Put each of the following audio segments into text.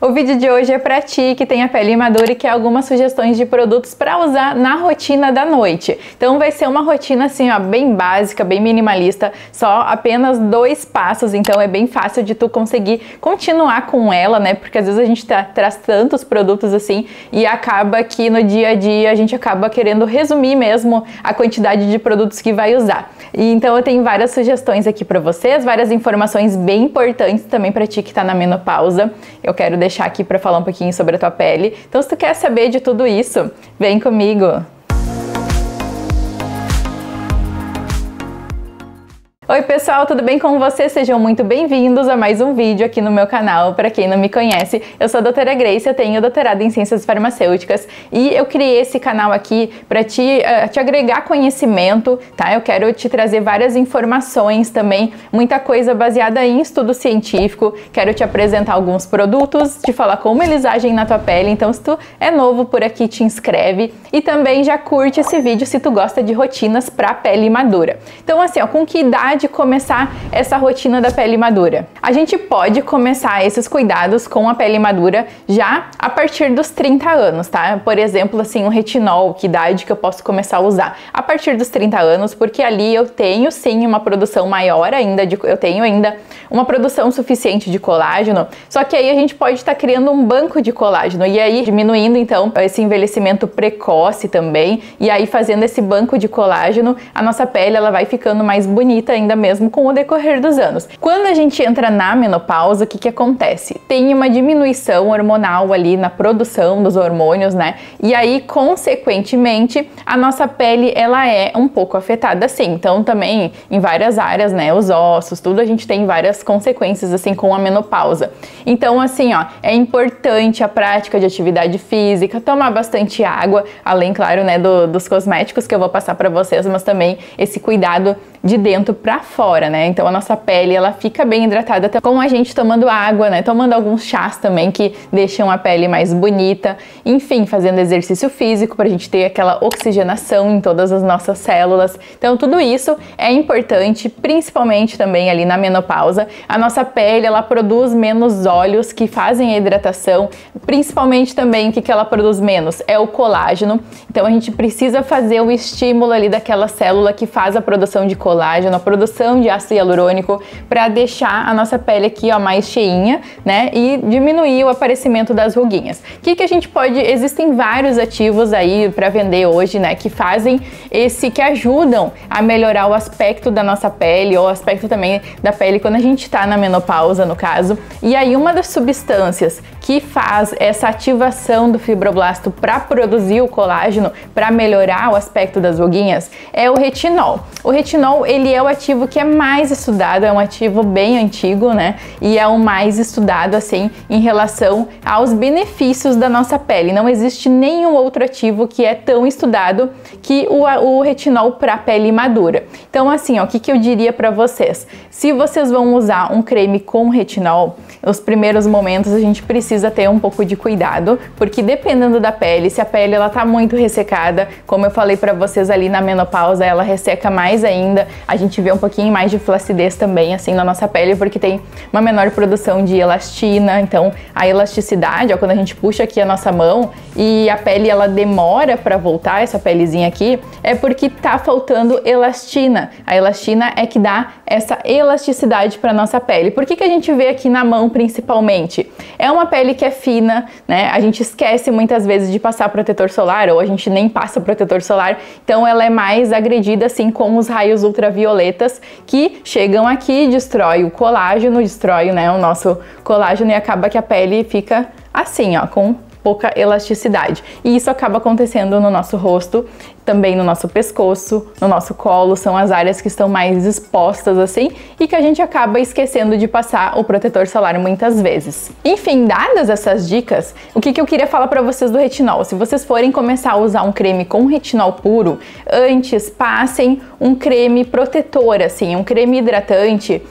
O vídeo de hoje é para ti que tem a pele madura e quer algumas sugestões de produtos para usar na rotina da noite. Então vai ser uma rotina assim, ó, bem básica, bem minimalista, só apenas 2 passos, então é bem fácil de tu conseguir continuar com ela, né? Porque às vezes a gente traz tantos produtos assim e acaba que no dia a dia a gente acaba querendo resumir mesmo a quantidade de produtos que vai usar. E então eu tenho várias sugestões aqui para vocês, várias informações bem importantes também para ti que está na menopausa. Eu quero deixar aqui para falar um pouquinho sobre a tua pele. Então, se tu quer saber de tudo isso, vem comigo! Oi pessoal, tudo bem com vocês? Sejam muito bem-vindos a mais um vídeo aqui no meu canal. Para quem não me conhece, eu sou a doutora Grace, eu tenho doutorado em Ciências Farmacêuticas e eu criei esse canal aqui para te agregar conhecimento, tá? Eu quero te trazer várias informações também, muita coisa baseada em estudo científico. Quero te apresentar alguns produtos, te falar como eles agem na tua pele. Então, se tu é novo por aqui, te inscreve e também já curte esse vídeo se tu gosta de rotinas para pele madura. Então, assim, ó, com que idade de começar essa rotina da pele madura? A gente pode começar esses cuidados com a pele madura já a partir dos 30 anos, tá? Por exemplo, assim, um retinol, que idade que eu posso começar a usar? A partir dos 30 anos, porque ali eu tenho sim uma produção maior ainda, eu tenho ainda uma produção suficiente de colágeno, só que aí a gente pode estar criando um banco de colágeno e aí diminuindo então esse envelhecimento precoce também, e aí fazendo esse banco de colágeno, a nossa pele ela vai ficando mais bonita ainda mesmo com o decorrer dos anos. Quando a gente entra na menopausa, o que acontece? Tem uma diminuição hormonal ali na produção dos hormônios, né? E aí, consequentemente, a nossa pele, ela é um pouco afetada, sim. Então, também em várias áreas, né? Os ossos, tudo, a gente tem várias consequências, assim, com a menopausa. Então, assim, ó, é importante a prática de atividade física, tomar bastante água, além, claro, né, dos cosméticos que eu vou passar para vocês, mas também esse cuidado de dentro para fora, né? Então a nossa pele ela fica bem hidratada com a gente tomando água, né? Tomando alguns chás também que deixam a pele mais bonita, enfim, fazendo exercício físico para a gente ter aquela oxigenação em todas as nossas células. Então tudo isso é importante, principalmente também ali na menopausa. A nossa pele ela produz menos óleos que fazem a hidratação, principalmente também o que ela produz menos é o colágeno. Então a gente precisa fazer o estímulo ali daquela célula que faz a produção de colágeno, a produção de ácido hialurônico, para deixar a nossa pele aqui, ó, mais cheinha, né, e diminuir o aparecimento das ruguinhas. O que a gente pode... Existem vários ativos aí para vender hoje, né, que fazem que ajudam a melhorar o aspecto da nossa pele, ou o aspecto também da pele quando a gente tá na menopausa, no caso. E aí uma das substâncias que faz essa ativação do fibroblasto para produzir o colágeno, para melhorar o aspecto das ruguinhas, é o retinol. O retinol, ele é o ativo que é mais estudado, é um ativo bem antigo, né? E é o mais estudado, assim, em relação aos benefícios da nossa pele. Não existe nenhum outro ativo que é tão estudado que o retinol para a pele madura. Então, assim, ó, o que eu diria para vocês? Se vocês vão usar um creme com retinol, nos primeiros momentos a gente precisa ter um pouco de cuidado, porque dependendo da pele, se a pele ela tá muito ressecada, como eu falei para vocês ali na menopausa, ela resseca mais ainda, a gente vê um pouquinho mais de flacidez também assim na nossa pele, porque tem uma menor produção de elastina. Então a elasticidade, ó, quando a gente puxa aqui a nossa mão e a pele ela demora para voltar, essa pelezinha aqui, é porque tá faltando elastina. A elastina é que dá essa elasticidade para nossa pele. Por que a gente vê aqui na mão principalmente? É uma pele que é fina, né? A gente esquece muitas vezes de passar protetor solar, ou a gente nem passa protetor solar, então ela é mais agredida assim com os raios ultravioletas que chegam aqui, destrói o colágeno, destrói, né, o nosso colágeno, e acaba que a pele fica assim, ó, com pouca elasticidade. E isso acaba acontecendo no nosso rosto, também no nosso pescoço, no nosso colo, são as áreas que estão mais expostas assim e que a gente acaba esquecendo de passar o protetor solar muitas vezes. Enfim, dadas essas dicas, o que eu queria falar para vocês do retinol? Se vocês forem começar a usar um creme com retinol puro, antes passem um creme protetor, assim, um creme hidratante.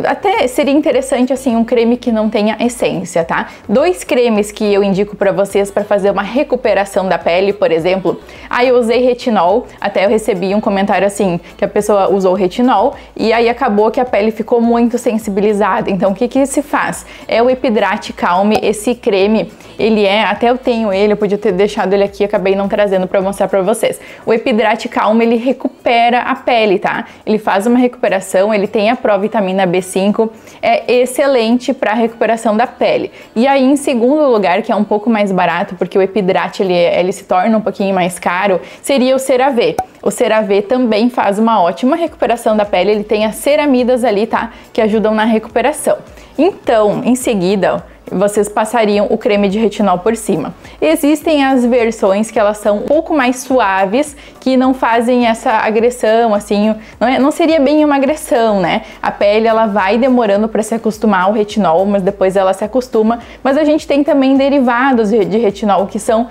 Até seria interessante assim um creme que não tenha essência, tá? 2 cremes que eu indico para vocês para fazer uma recuperação da pele, por exemplo. Aí eu usei usei retinol, até eu recebi um comentário assim, que a pessoa usou retinol e aí acabou que a pele ficou muito sensibilizada. Então o que que se faz? É o Epidrate Calm, esse creme, ele até eu tenho ele, eu podia ter deixado ele aqui, acabei não trazendo para mostrar para vocês. O Epidrate Calm, ele recupera a pele, tá? Ele faz uma recuperação, ele tem a provitamina B5, é excelente para recuperação da pele. E aí, em segundo lugar, que é um pouco mais barato, porque o Epidrate ele se torna um pouquinho mais caro, seria o CeraVe. O CeraVe também faz uma ótima recuperação da pele, ele tem as ceramidas ali, tá? Que ajudam na recuperação. Então, em seguida, vocês passariam o creme de retinol por cima. Existem as versões que elas são um pouco mais suaves, que não fazem essa agressão, assim, não seria bem uma agressão, né? A pele, ela vai demorando para se acostumar ao retinol, mas depois ela se acostuma. Mas a gente tem também derivados de retinol, que são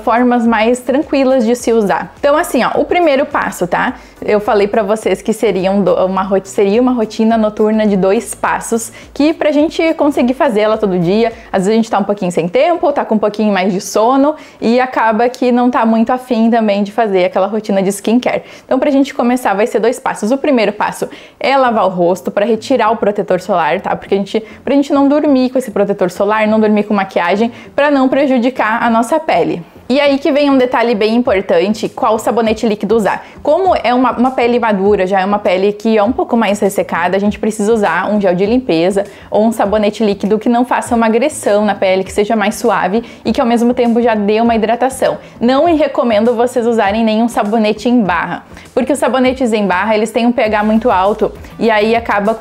formas mais tranquilas de se usar. Então, assim, ó, o primeiro passo, tá? Eu falei para vocês que seria uma rotina noturna de 2 passos, que pra gente conseguir fazê-la todo dia, às vezes a gente tá um pouquinho sem tempo, tá com um pouquinho mais de sono e acaba que não tá muito afim também de fazer aquela rotina de skincare. Então, pra gente começar, vai ser 2 passos. O primeiro passo é lavar o rosto para retirar o protetor solar, tá? Porque pra gente não dormir com esse protetor solar, não dormir com maquiagem, para não prejudicar a nossa pele. E aí que vem um detalhe bem importante, qual sabonete líquido usar. Como é uma pele madura, já é uma pele que é um pouco mais ressecada, a gente precisa usar um gel de limpeza ou um sabonete líquido que não faça uma agressão na pele, que seja mais suave e que ao mesmo tempo já dê uma hidratação. Não recomendo vocês usarem nenhum sabonete em barra, porque os sabonetes em barra, eles têm um pH muito alto e aí acaba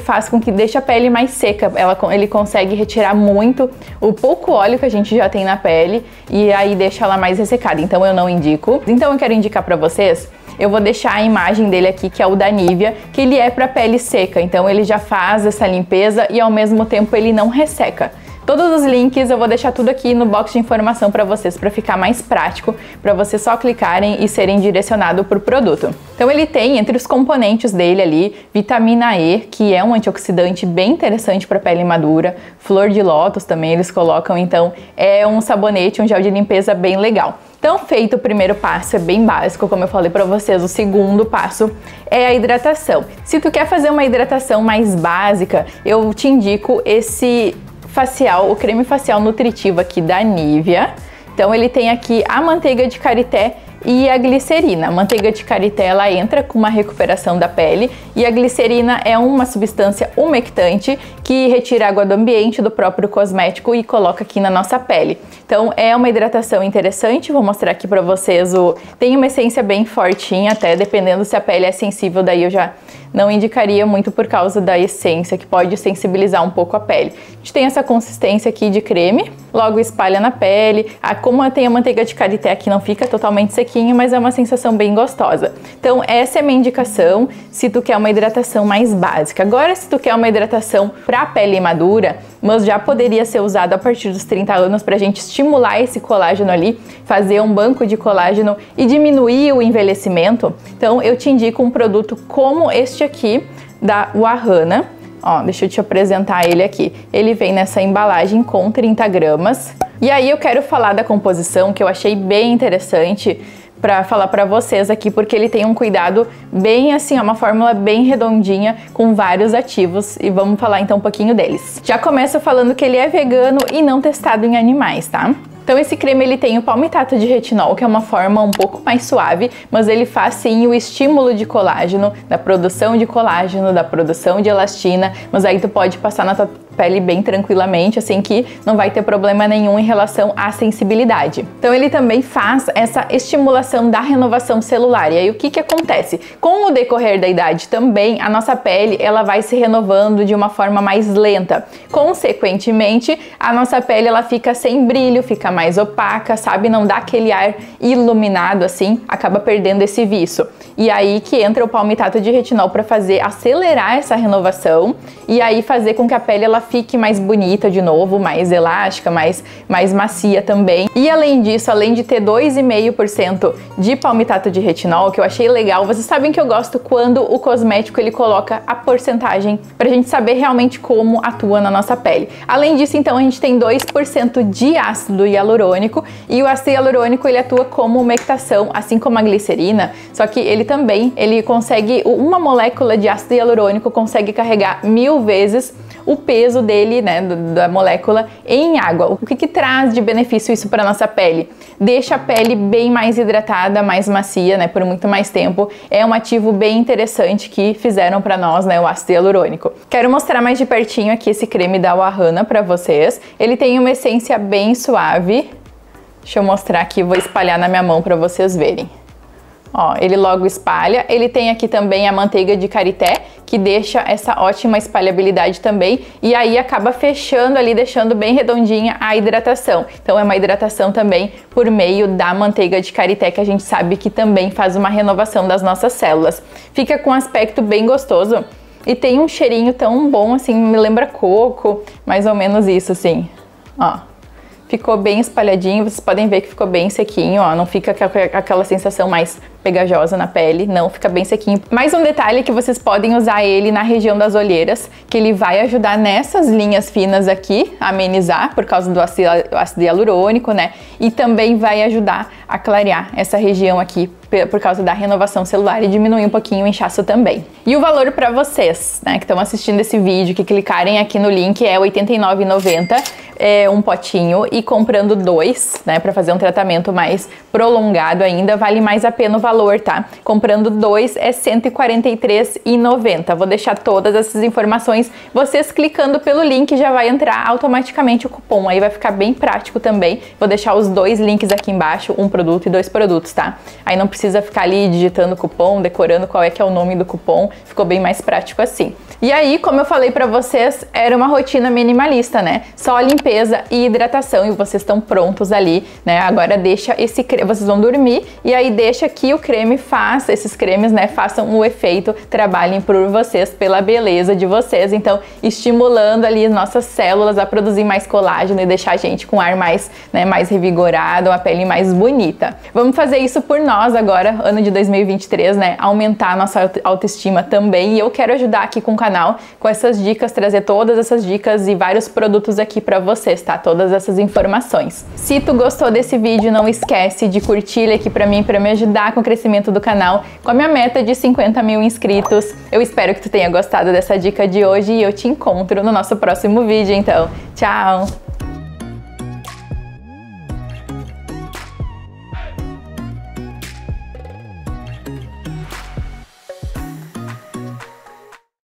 faz com que deixe a pele mais seca. Ele consegue retirar muito o pouco óleo que a gente já tem na pele e aí deixa ela mais ressecada, então eu não indico. Então eu quero indicar pra vocês, eu vou deixar a imagem dele aqui, que é o da Nivea, que ele é pra pele seca, então ele já faz essa limpeza e ao mesmo tempo ele não resseca. Todos os links eu vou deixar tudo aqui no box de informação para vocês, para ficar mais prático, para vocês só clicarem e serem direcionados para o produto. Então ele tem entre os componentes dele ali, vitamina E, que é um antioxidante bem interessante para pele madura, flor de lótus também eles colocam, então é um sabonete, um gel de limpeza bem legal. Então, feito o primeiro passo, é bem básico, como eu falei para vocês, o segundo passo é a hidratação. Se tu quer fazer uma hidratação mais básica, eu te indico esse facial, o creme facial nutritivo aqui da Nivea. Então ele tem aqui a manteiga de karité e a glicerina. A manteiga de karité, ela entra com uma recuperação da pele e a glicerina é uma substância umectante que retira água do ambiente, do próprio cosmético e coloca aqui na nossa pele. Então é uma hidratação interessante, vou mostrar aqui pra vocês, tem uma essência bem fortinha até, dependendo se a pele é sensível, daí eu já não indicaria muito por causa da essência, que pode sensibilizar um pouco a pele. A gente tem essa consistência aqui de creme, logo espalha na pele. Como tem a manteiga de karité aqui, não fica totalmente sequinho, mas é uma sensação bem gostosa. Então essa é a minha indicação se tu quer uma hidratação mais básica. Agora, se tu quer uma hidratação para pele madura, mas já poderia ser usado a partir dos 30 anos pra gente estimular esse colágeno ali, fazer um banco de colágeno e diminuir o envelhecimento, então eu te indico um produto como este aqui, da Wahana. Ó, deixa eu te apresentar ele aqui. Ele vem nessa embalagem com 30 gramas. E aí eu quero falar da composição, que eu achei bem interessante para falar para vocês aqui, porque ele tem um cuidado bem assim, uma fórmula bem redondinha com vários ativos e vamos falar então um pouquinho deles. Já começo falando que ele é vegano e não testado em animais, tá? Então esse creme ele tem o palmitato de retinol, que é uma forma um pouco mais suave, mas ele faz sim o estímulo de colágeno, da produção de colágeno, da produção de elastina, mas aí tu pode passar na tua pele bem tranquilamente, assim que não vai ter problema nenhum em relação à sensibilidade. Então ele também faz essa estimulação da renovação celular. E aí o que que acontece? Com o decorrer da idade também, a nossa pele ela vai se renovando de uma forma mais lenta. Consequentemente, a nossa pele ela fica sem brilho, fica mais opaca, sabe? Não dá aquele ar iluminado assim, acaba perdendo esse viço. E aí que entra o palmitato de retinol para acelerar essa renovação e aí fazer com que a pele ela fique mais bonita de novo, mais elástica, mais macia também. E além disso, além de ter 2,5% de palmitato de retinol, que eu achei legal, vocês sabem que eu gosto quando o cosmético ele coloca a porcentagem pra gente saber realmente como atua na nossa pele. Além disso, então, a gente tem 2% de ácido hialurônico, e o ácido hialurônico ele atua como umectação, assim como a glicerina, só que ele também, uma molécula de ácido hialurônico consegue carregar 1000 vezes o peso dele, né, da molécula em água. O que traz de benefício isso para nossa pele? Deixa a pele bem mais hidratada, mais macia, né, por muito mais tempo. É um ativo bem interessante que fizeram para nós, né, o ácido hialurônico. Quero mostrar mais de pertinho aqui esse creme da Wahana para vocês. Ele tem uma essência bem suave. Deixa eu mostrar aqui, vou espalhar na minha mão para vocês verem. Ó, ele logo espalha. Ele tem aqui também a manteiga de karité, que deixa essa ótima espalhabilidade também, e aí acaba fechando ali, deixando bem redondinha a hidratação. Então é uma hidratação também por meio da manteiga de karité, que a gente sabe que também faz uma renovação das nossas células. Fica com um aspecto bem gostoso e tem um cheirinho tão bom, assim, me lembra coco, mais ou menos isso, assim, ó. Ficou bem espalhadinho, vocês podem ver que ficou bem sequinho, ó, não fica aquela sensação mais pegajosa na pele, não, fica bem sequinho. Mais um detalhe é que vocês podem usar ele na região das olheiras, que ele vai ajudar nessas linhas finas aqui, a amenizar por causa do ácido hialurônico, né? E também vai ajudar a clarear essa região aqui por causa da renovação celular e diminuir um pouquinho o inchaço também. E o valor para vocês, né, que estão assistindo esse vídeo, que clicarem aqui no link, é R$ 89,90, um potinho, e comprando 2, né, para fazer um tratamento mais prolongado ainda, vale mais a pena o valor, tá? Comprando 2 é R$ 143,90. Vou deixar todas essas informações, vocês clicando pelo link já vai entrar automaticamente o cupom, aí vai ficar bem prático também. Vou deixar os 2 links aqui embaixo, um produto e 2 produtos, tá? Aí não precisa ficar ali digitando o cupom, decorando qual é que é o nome do cupom, ficou bem mais prático assim. E aí, como eu falei pra vocês, era uma rotina minimalista, né? Só limpeza e hidratação, e vocês estão prontos ali, né? Agora deixa esse creme, vocês vão dormir, e aí deixa que o creme faça, esses cremes, né, façam o efeito, trabalhem por vocês, pela beleza de vocês, então estimulando ali nossas células a produzir mais colágeno e deixar a gente com ar mais, né, mais revigorado, uma pele mais bonita. Vamos fazer isso por nós agora, ano de 2023, né? Aumentar a nossa autoestima também, e eu quero ajudar aqui com o canal, com essas dicas, trazer todas essas dicas e vários produtos aqui pra vocês, tá? Todas essas informações. Se tu gostou desse vídeo, não esquece de curtir ele aqui pra mim me ajudar com o crescimento do canal, com a minha meta de 50 mil inscritos. Eu espero que tu tenha gostado dessa dica de hoje e eu te encontro no nosso próximo vídeo, então. Tchau!